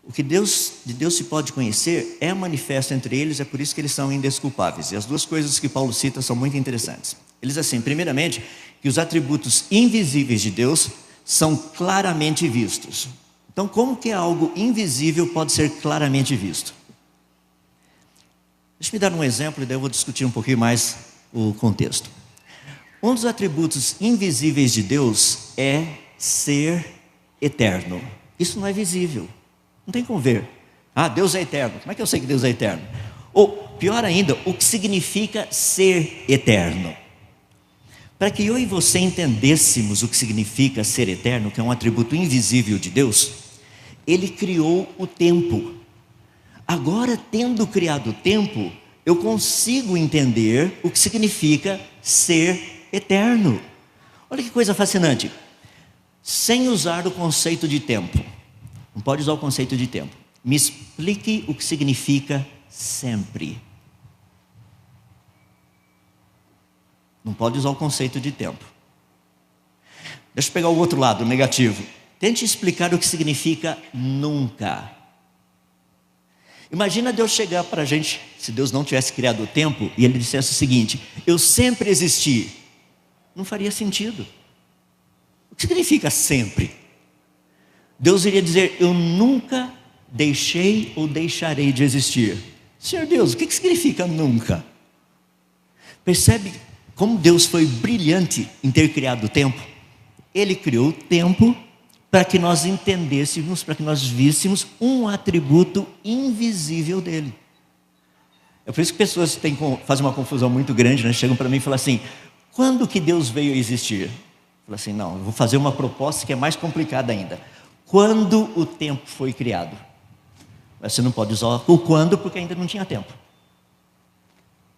O que de Deus se pode conhecer é manifesto entre eles, é por isso que eles são indesculpáveis. E as duas coisas que Paulo cita são muito interessantes. Ele diz assim, primeiramente, que os atributos invisíveis de Deus são claramente vistos. Então, como que algo invisível pode ser claramente visto? Deixa eu dar um exemplo e daí eu vou discutir um pouquinho mais o contexto. Um dos atributos invisíveis de Deus é ser eterno. Isso não é visível. Não tem como ver. Ah, Deus é eterno. Como é que eu sei que Deus é eterno? Ou, pior ainda, o que significa ser eterno? Para que eu e você entendêssemos o que significa ser eterno, que é um atributo invisível de Deus, Ele criou o tempo. Agora, tendo criado o tempo, eu consigo entender o que significa ser eterno. Olha que coisa fascinante. Sem usar o conceito de tempo. Não pode usar o conceito de tempo. Me explique o que significa sempre. Não pode usar o conceito de tempo. Deixa eu pegar o outro lado, o negativo. Tente explicar o que significa nunca. Imagina Deus chegar para a gente, se Deus não tivesse criado o tempo, e Ele dissesse o seguinte: eu sempre existi. Não faria sentido. O que significa sempre? Deus iria dizer: eu nunca deixei ou deixarei de existir. Senhor Deus, o que significa nunca? Percebe como Deus foi brilhante em ter criado o tempo? Ele criou o tempo para que nós entendêssemos, para que nós víssemos um atributo invisível dele. É por isso que pessoas fazem uma confusão muito grande, né? Chegam para mim e falam assim: quando que Deus veio a existir? Eu falo assim: não, eu vou fazer uma proposta que é mais complicada ainda. Quando o tempo foi criado? Você não pode usar o quando, porque ainda não tinha tempo.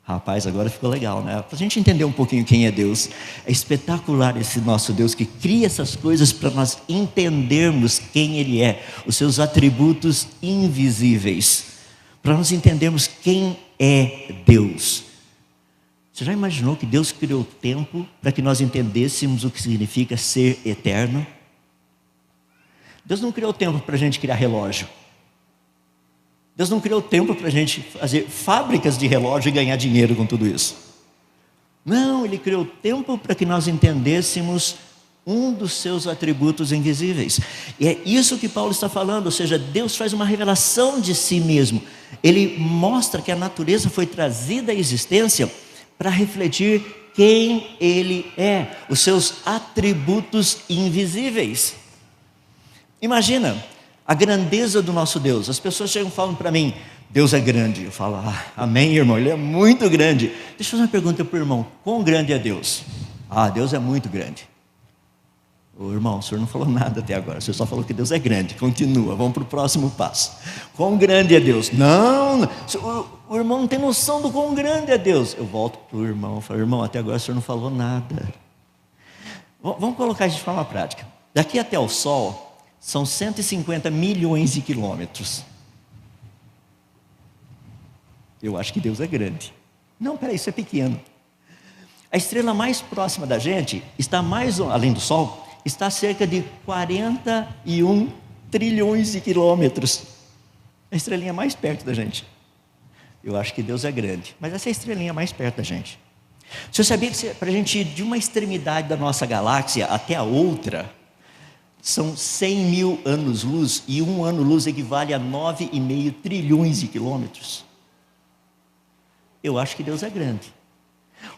Rapaz, agora ficou legal, né? Para a gente entender um pouquinho quem é Deus. É espetacular esse nosso Deus que cria essas coisas para nós entendermos quem Ele é, os seus atributos invisíveis, para nós entendermos quem é Deus. Você já imaginou que Deus criou o tempo para que nós entendêssemos o que significa ser eterno? Deus não criou tempo para a gente criar relógio. Deus não criou tempo para a gente fazer fábricas de relógio e ganhar dinheiro com tudo isso. Não, Ele criou tempo para que nós entendêssemos um dos seus atributos invisíveis. E é isso que Paulo está falando, ou seja, Deus faz uma revelação de si mesmo. Ele mostra que a natureza foi trazida à existência para refletir quem Ele é, os seus atributos invisíveis. Imagina a grandeza do nosso Deus. As pessoas chegam e falam para mim: Deus é grande. Eu falo: amém, irmão, Ele é muito grande. Deixa eu fazer uma pergunta para o irmão: quão grande é Deus? Deus é muito grande. Ô irmão, o senhor não falou nada até agora. O senhor só falou que Deus é grande. Continua, vamos para o próximo passo. Quão grande é Deus? Não, o irmão não tem noção do quão grande é Deus. Eu volto para o irmão e falo: irmão, até agora o senhor não falou nada. Vamos colocar isso de forma prática. Daqui até o Sol são 150 milhões de quilômetros. Eu acho que Deus é grande. Não, peraí, isso é pequeno. A estrela mais próxima da gente está além do Sol, está a cerca de 41 trilhões de quilômetros. A estrelinha mais perto da gente. Eu acho que Deus é grande, mas essa é a estrelinha mais perto da gente. Você sabia que para a gente ir de uma extremidade da nossa galáxia até a outra, são 100 mil anos-luz, e um ano-luz equivale a 9,5 trilhões de quilômetros. Eu acho que Deus é grande.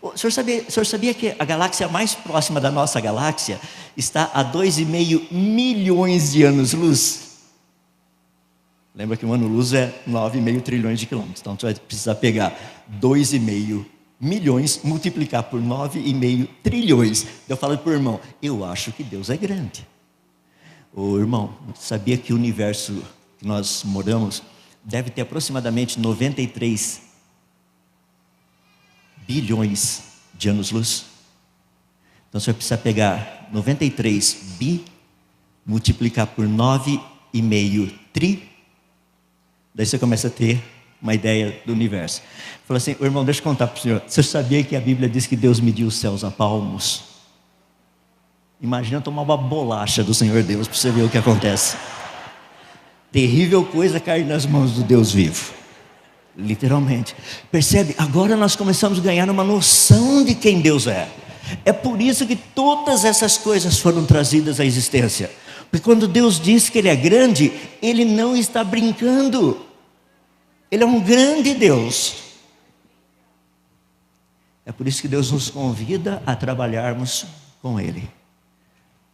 O senhor sabia que a galáxia mais próxima da nossa galáxia está a 2,5 milhões de anos-luz? Lembra que um ano-luz é 9,5 trilhões de quilômetros. Então você vai precisar pegar 2,5 milhões, multiplicar por 9,5 trilhões. Eu falo para o irmão: eu acho que Deus é grande. Ô irmão, sabia que o universo que nós moramos deve ter aproximadamente 93 bilhões de anos-luz? Então você vai precisar pegar 93 bi, multiplicar por 9,5 tri, daí você começa a ter uma ideia do universo. Fala assim: irmão, deixa eu contar para o senhor. Você sabia que a Bíblia diz que Deus mediu os céus a palmos? Imagina tomar uma bolacha do Senhor Deus para você ver o que acontece. Terrível coisa cair nas mãos do Deus vivo. Literalmente. Percebe? Agora nós começamos a ganhar uma noção de quem Deus é. É por isso que todas essas coisas foram trazidas à existência. Porque quando Deus diz que Ele é grande, Ele não está brincando. Ele é um grande Deus. É por isso que Deus nos convida a trabalharmos com Ele.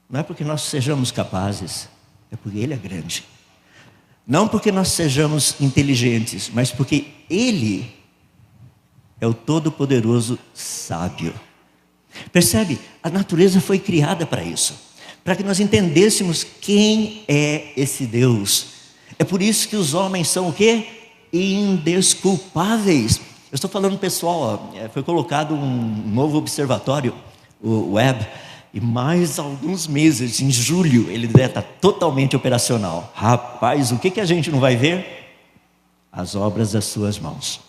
Não é porque nós sejamos capazes, é porque Ele é grande. Não porque nós sejamos inteligentes, mas porque Ele é o Todo-Poderoso Sábio. Percebe? A natureza foi criada para isso, para que nós entendêssemos quem é esse Deus. É por isso que os homens são o quê? Indesculpáveis. Eu estou falando pessoal, foi colocado um novo observatório, o Webb, e mais alguns meses, em julho, ele deve estar totalmente operacional. Rapaz, o que a gente não vai ver? As obras das suas mãos.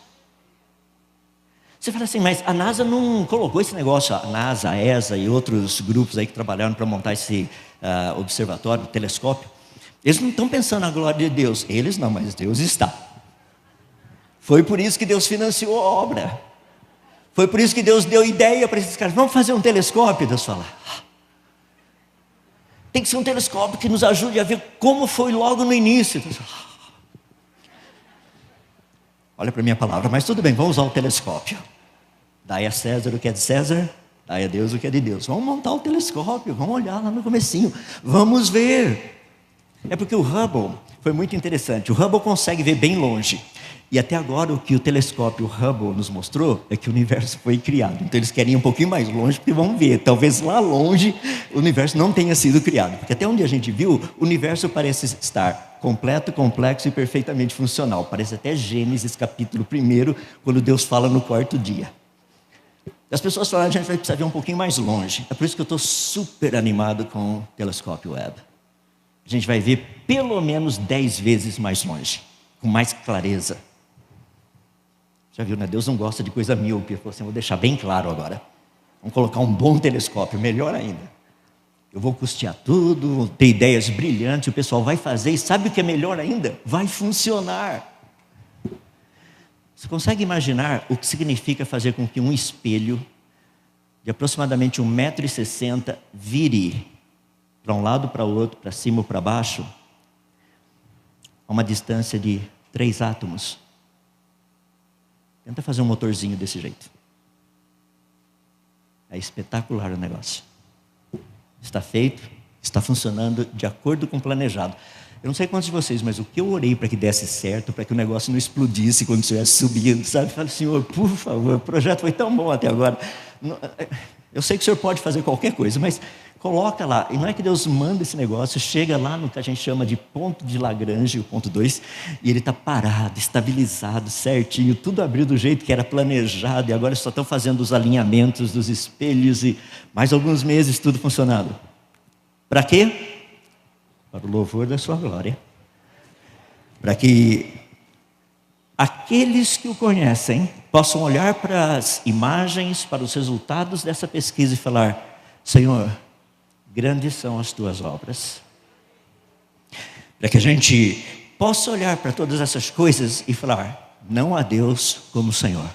Você fala assim, mas a NASA não colocou esse negócio, a NASA, a ESA e outros grupos aí que trabalharam para montar esse observatório, telescópio. Eles não estão pensando na glória de Deus. Eles não, mas Deus está. Foi por isso que Deus financiou a obra. Foi por isso que Deus deu ideia para esses caras. Vamos fazer um telescópio? Deus fala, tem que ser um telescópio que nos ajude a ver como foi logo no início. Deus fala, olha para a minha palavra, mas tudo bem, vamos usar o telescópio. Dai a César o que é de César, dai a Deus o que é de Deus. Vamos montar o telescópio, vamos olhar lá no comecinho, vamos ver. É porque o Hubble foi muito interessante. O Hubble consegue ver bem longe. E até agora o que o telescópio Hubble nos mostrou é que o universo foi criado. Então eles querem ir um pouquinho mais longe, porque vão ver, talvez lá longe o universo não tenha sido criado. Porque até onde a gente viu, o universo parece estar completo, complexo e perfeitamente funcional. Parece até Gênesis capítulo 1, quando Deus fala no 4º dia. As pessoas falam, a gente vai precisar ver um pouquinho mais longe. É por isso que eu estou super animado com o telescópio Webb. A gente vai ver pelo menos 10 vezes mais longe, com mais clareza. Já viu, né? Deus não gosta de coisa míope. Ele falou assim, vou deixar bem claro agora. Vamos colocar um bom telescópio, melhor ainda. Eu vou custear tudo, vou ter ideias brilhantes, o pessoal vai fazer, e sabe o que é melhor ainda? Vai funcionar. Você consegue imaginar o que significa fazer com que um espelho de aproximadamente 1,60 m vire para um lado, para o outro, para cima ou para baixo, a uma distância de 3 átomos? Tenta fazer um motorzinho desse jeito. É espetacular o negócio. Está feito, está funcionando de acordo com o planejado. Eu não sei quantos de vocês, mas o que eu orei para que desse certo, para que o negócio não explodisse quando estivesse subindo, sabe? Falei, Senhor, por favor, o projeto foi tão bom até agora. Eu sei que o Senhor pode fazer qualquer coisa, mas coloca lá. E não é que Deus manda esse negócio, chega lá no que a gente chama de ponto de Lagrange, o ponto 2, e ele está parado, estabilizado, certinho, tudo abriu do jeito que era planejado, e agora só estão fazendo os alinhamentos dos espelhos, e mais alguns meses tudo funcionando. Para quê? Para o louvor da sua glória. Para que aqueles que o conhecem possam olhar para as imagens, para os resultados dessa pesquisa e falar, Senhor, grandes são as tuas obras. Para que a gente possa olhar para todas essas coisas e falar, não há Deus como o Senhor.